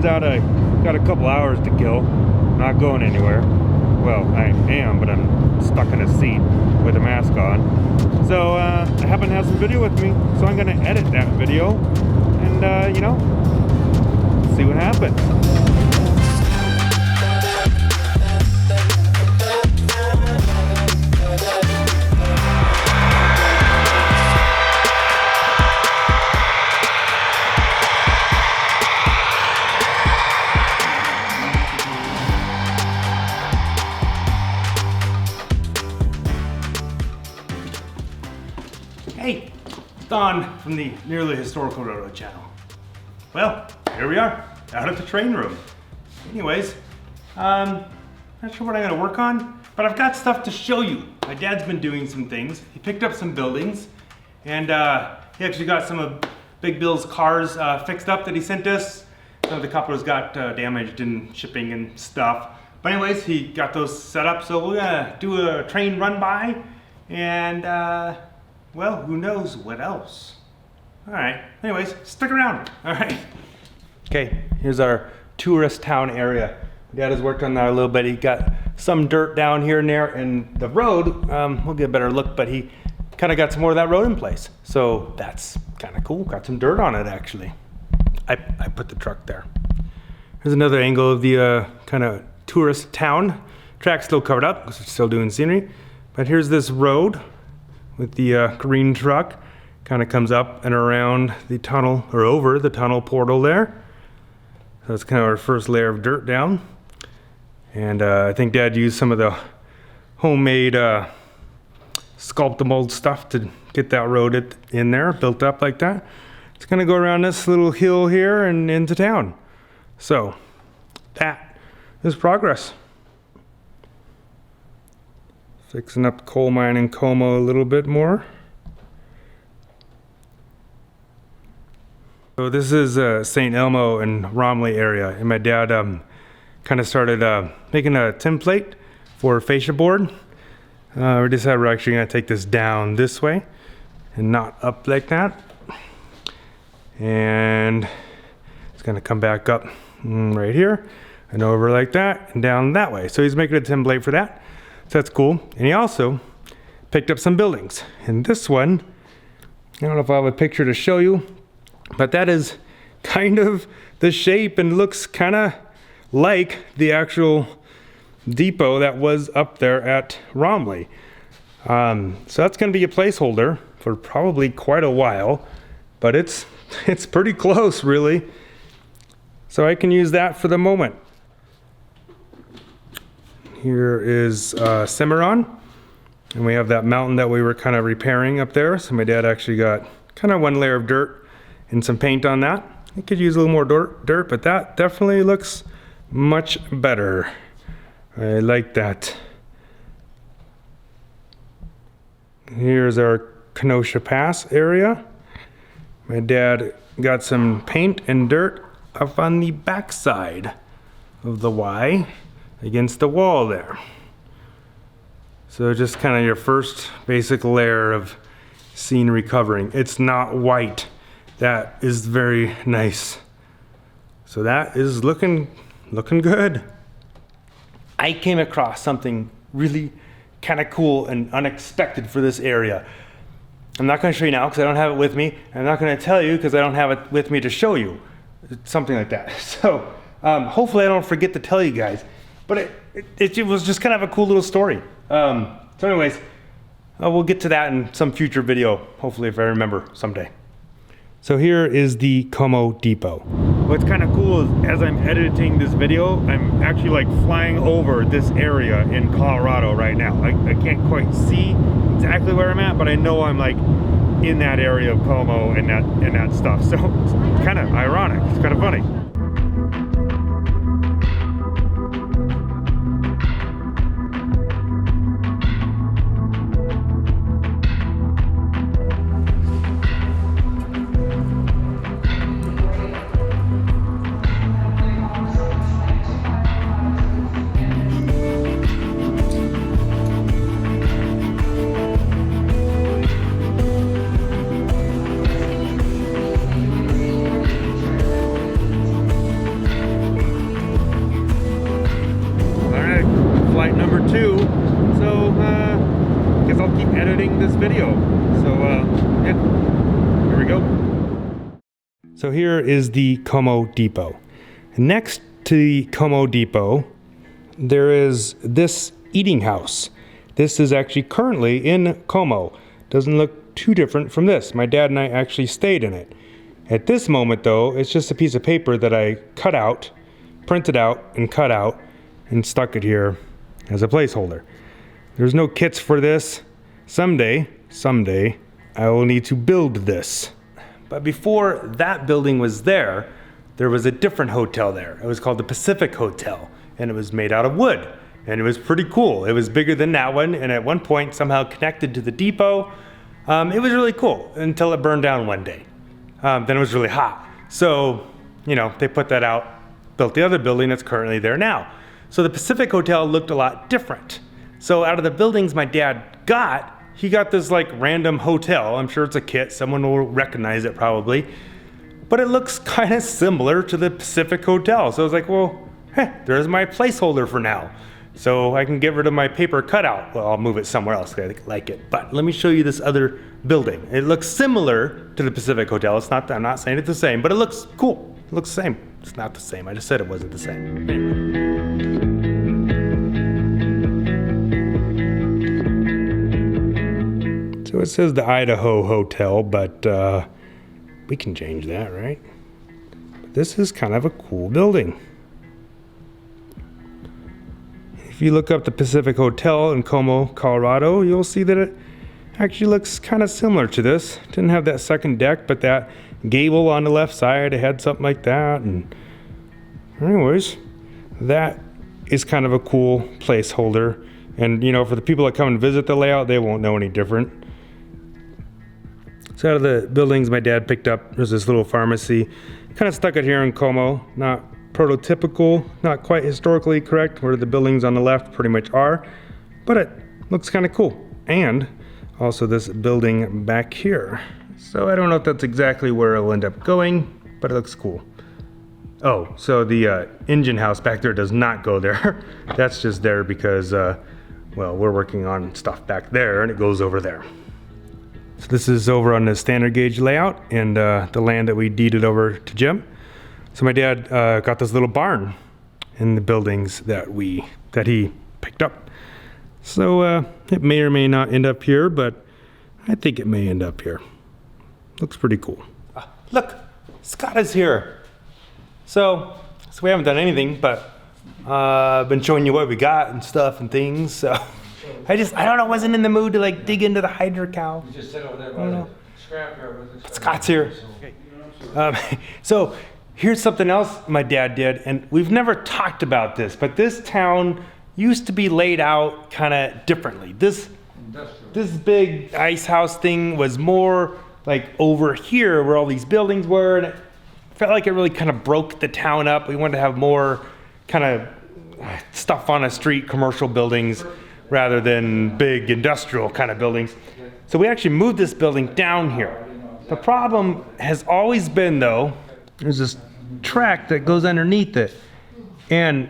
turns out I got a couple hours to kill. Not going anywhere. Well, I am, but I'm stuck in a seat with a mask on. So I happen to have some video with me, so I'm gonna edit that video and you know, see what happens. Hey, it's Don from the Nearly Historical Railroad channel. Well, here we are, out at the train room. Anyways, not sure what I'm gonna work on, but I've got stuff to show you. My dad's been doing some things. He picked up some buildings, and he actually got some of Big Bill's cars fixed up that he sent us. Some of the couplers got damaged in shipping and stuff. But anyways, he got those set up, so we're gonna do a train run by, and well, who knows what else. All right, anyways, stick around, all right. Okay, here's our tourist town area. Dad has worked on that a little bit. He got some dirt down here and there, and the road, we'll get a better look, but he kind of got some more of that road in place. So that's kind of cool, got some dirt on it actually. I put the truck there. Here's another angle of the kind of tourist town. Track's still covered up, because it's still doing scenery. But here's this road with the green truck. Kind of comes up and around the tunnel, or over the tunnel portal there. So that's kind of our first layer of dirt down. And I think Dad used some of the homemade sculptable stuff to get that road in there, built up like that. It's gonna go around this little hill here and into town. So that is progress. Fixing up the coal mine in Como a little bit more. So this is St. Elmo and Romley area, and my dad kind of started making a template for a fascia board. We decided we're actually going to take this down this way and not up like that, and it's going to come back up right here and over like that and down that way. So he's making a template for that, so that's cool. And he also picked up some buildings, and this one, I don't know if I have a picture to show you, but that is kind of the shape and looks kind of like the actual depot that was up there at Romley. So that's going to be a placeholder for probably quite a while, but it's pretty close really. So I can use that for the moment. Here is Cimarron, and we have that mountain that we were kind of repairing up there. So my dad actually got kind of one layer of dirt and some paint on that. I could use a little more dirt, but that definitely looks much better. I like that. Here's our Kenosha Pass area. My dad got some paint and dirt up on the backside of the Y against the wall there. So just kind of your first basic layer of scenery covering. It's not white. That is very nice. So that is looking good. I came across something really kind of cool and unexpected for this area. I'm not going to show you now because I don't have it with me. I'm not going to tell you because I don't have it with me to show you. Something like that. So hopefully I don't forget to tell you guys. But it was just kind of a cool little story. So anyways, we'll get to that in some future video, hopefully if I remember someday. So here is the Como Depot. What's kind of cool is as I'm editing this video, I'm actually like flying over this area in Colorado right now. I can't quite see exactly where I'm at, but I know I'm like in that area of Como and that stuff. So it's kind of ironic, it's kind of funny. So here is the Como Depot. Next to the Como Depot, there is this eating house. This is actually currently in Como. Doesn't look too different from this. My dad and I actually stayed in it. At this moment though, it's just a piece of paper that I cut out, printed out and cut out and stuck it here as a placeholder. There's no kits for this. Someday, I will need to build this. But before that building was there was a different hotel there. It was called the Pacific Hotel, and it was made out of wood. And it was pretty cool. It was bigger than that one, and at one point somehow connected to the depot. It was really cool until it burned down one day. Then it was really hot. So, you know, they put that out, built the other building that's currently there now. So the Pacific Hotel looked a lot different. So out of the buildings my dad got, he got this like random hotel. I'm sure it's a kit, someone will recognize it probably. But it looks kind of similar to the Pacific Hotel. So I was like, well, hey, there's my placeholder for now. So I can get rid of my paper cutout. Well, I'll move it somewhere else, I like it. But let me show you this other building. It looks similar to the Pacific Hotel. It's not, I'm not saying it's the same, but it looks cool. It looks the same. It's not the same. I just said it wasn't the same. Anyway. So it says the Idaho Hotel, but we can change that, right? But this is kind of a cool building. If you look up the Pacific Hotel in Como, Colorado, you'll see that it actually looks kind of similar to this. Didn't have that second deck, but that gable on the left side, it had something like that. And anyways, that is kind of a cool placeholder. And you know, for the people that come and visit the layout, they won't know any different. So out of the buildings my dad picked up, there's this little pharmacy. Kind of stuck it here in Como, not prototypical, not quite historically correct where the buildings on the left pretty much are, but it looks kind of cool. And also this building back here. So I don't know if that's exactly where it'll end up going, but it looks cool. Oh, so the engine house back there does not go there. That's just there because, well, we're working on stuff back there and it goes over there. So this is over on the standard gauge layout and the land that we deeded over to Jim. So my dad got this little barn in the buildings that he picked up. So it may or may not end up here, but I think it may end up here. Looks pretty cool. Look, Scott is here. So we haven't done anything, but I've been showing you what we got and stuff and things. So I don't know, wasn't in the mood to like dig into the Hydra cow. You just sit over there by the scrapyard. But Scott's here. So here's something else my dad did, and we've never talked about this, but this town used to be laid out kind of differently. This big ice house thing was more like over here where all these buildings were, and it felt like it really kind of broke the town up. We wanted to have more kind of stuff on a street, commercial buildings, rather than big industrial kind of buildings. So we actually moved this building down here. The problem has always been though, there's this track that goes underneath it, and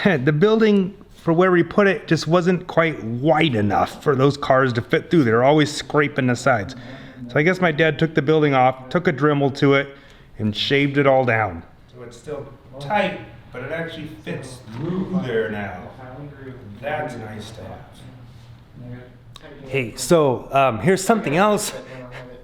the building for where we put it just wasn't quite wide enough for those cars to fit through. They were always scraping the sides. So I guess my dad took the building off, took a Dremel to it, and shaved it all down. So it's still tight, but it actually fits through there now. That's nice to have. Hey, so here's something else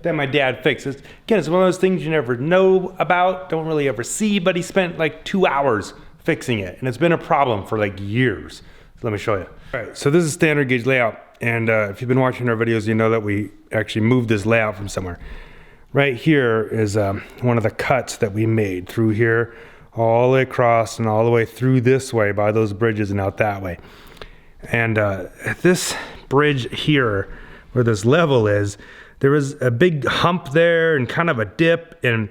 that my dad fixes. Again, it's one of those things you never know about, don't really ever see, but he spent like 2 hours fixing it, and it's been a problem for like years. So let me show you. All right, so this is standard gauge layout, and if you've been watching our videos, you know that we actually moved this layout from somewhere. Right here is one of the cuts that we made through here, all the way across and all the way through this way by those bridges and out that way. And this bridge here, where this level is, there was a big hump there and kind of a dip. And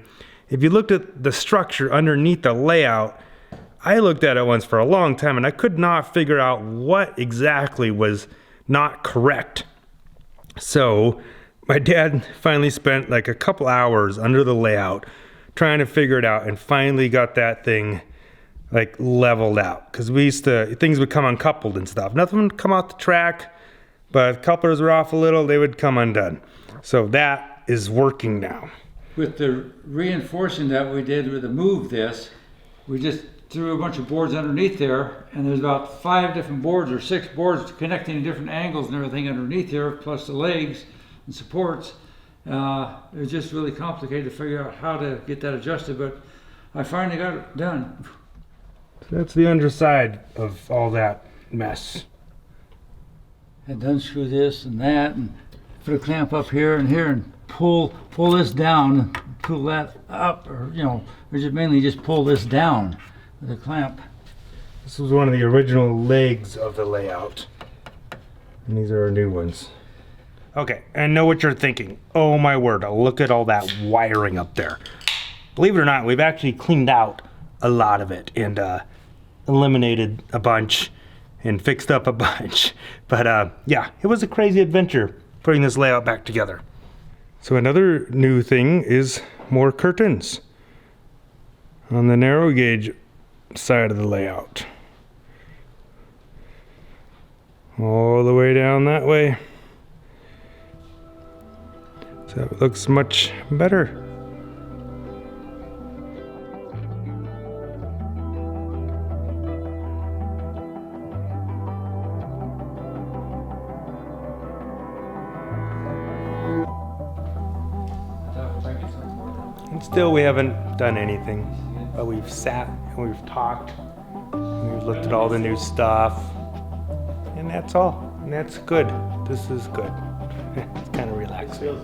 if you looked at the structure underneath the layout, I looked at it once for a long time and I could not figure out what exactly was not correct. So my dad finally spent like a couple hours under the layout trying to figure it out, and finally got that thing like leveled out. Because things would come uncoupled and stuff. Nothing would come out the track, but if couplers were off a little, they would come undone. So that is working now. with the reinforcing that we did with the move this, we just threw a bunch of boards underneath there, and there's about 5 different boards or 6 boards connecting in different angles and everything underneath there, plus the legs and supports. It was just really complicated to figure out how to get that adjusted, but I finally got it done. So that's the underside of all that mess. And unscrew this and that, and put a clamp up here and here, and pull this down, and pull that up, or or just mainly just pull this down with a clamp. This was one of the original legs of the layout, and these are our new ones. Okay, I know what you're thinking. Oh my word, look at all that wiring up there. Believe it or not, we've actually cleaned out a lot of it and eliminated a bunch and fixed up a bunch. But yeah, it was a crazy adventure putting this layout back together. So another new thing is more curtains on the narrow gauge side of the layout. All the way down that way. So it looks much better. And still we haven't done anything, but we've sat and we've talked, and we've looked at all the new stuff, and that's all, and that's good. This is good. It's kind of relaxing.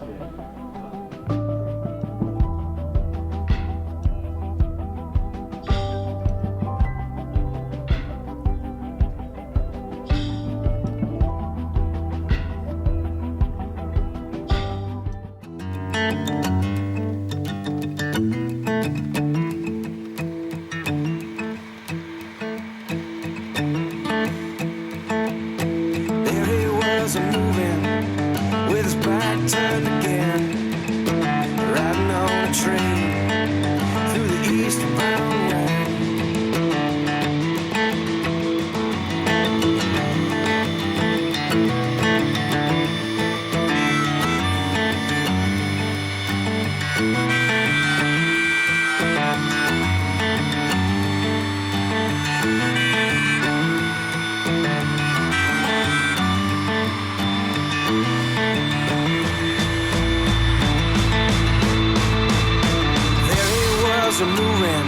Moving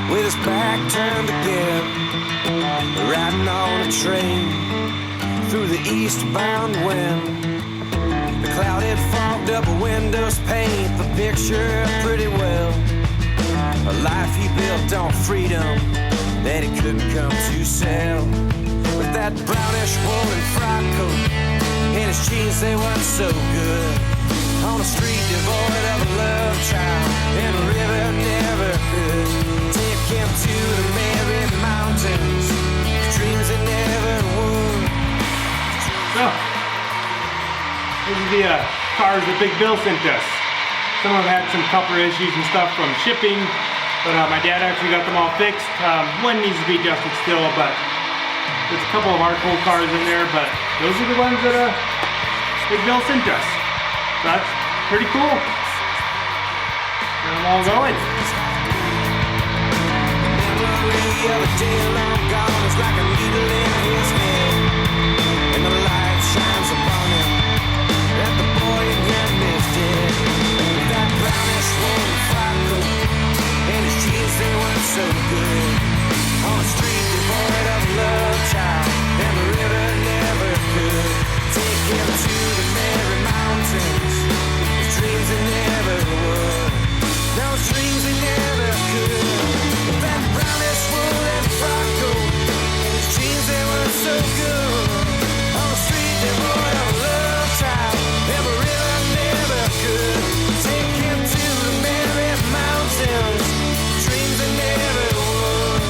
with his back turned again, riding on a train through the eastbound wind. The clouded, fogged up windows paint the picture pretty well. A life he built on freedom that he couldn't come to sell. With that brownish woolen frock coat and his jeans, they weren't so good. On a street devoid of a love child, and a river never could take him to the merry mountains, dreams that never would. So, these are the cars that Big Bill sent us. Some of them had some coupler issues and stuff from shipping, but my dad actually got them all fixed. One needs to be adjusted still, but there's a couple of our cool cars in there, but those are the ones that Big Bill sent us. So that's pretty cool. Got them all going. Memory of a day long gone is like a needle in his head, and the light shines upon him that the boy in him is dead. That brownish woollen frock coat and his jeans, they weren't so good. On a street devoid of a love child, and the river never could take him to the merry mountains. Dreams that never would. Those dreams that never could. That brownish woolen frock coat, his jeans, they weren't so good. On the street devoid of a love child, and the river never could take him to the merry mountains. Dreams that never would.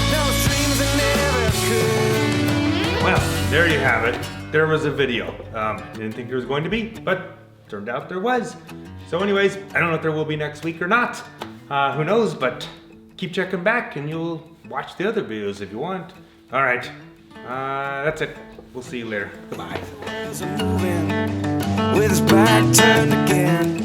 Those dreams that never could. Well, there you have it. There was a video. Didn't think there was going to be, but turned out there was. So anyways, I don't know if there will be next week or not. Who knows, but keep checking back and you'll watch the other videos if you want. All right, that's it. We'll see you later. Goodbye. With his back turned again.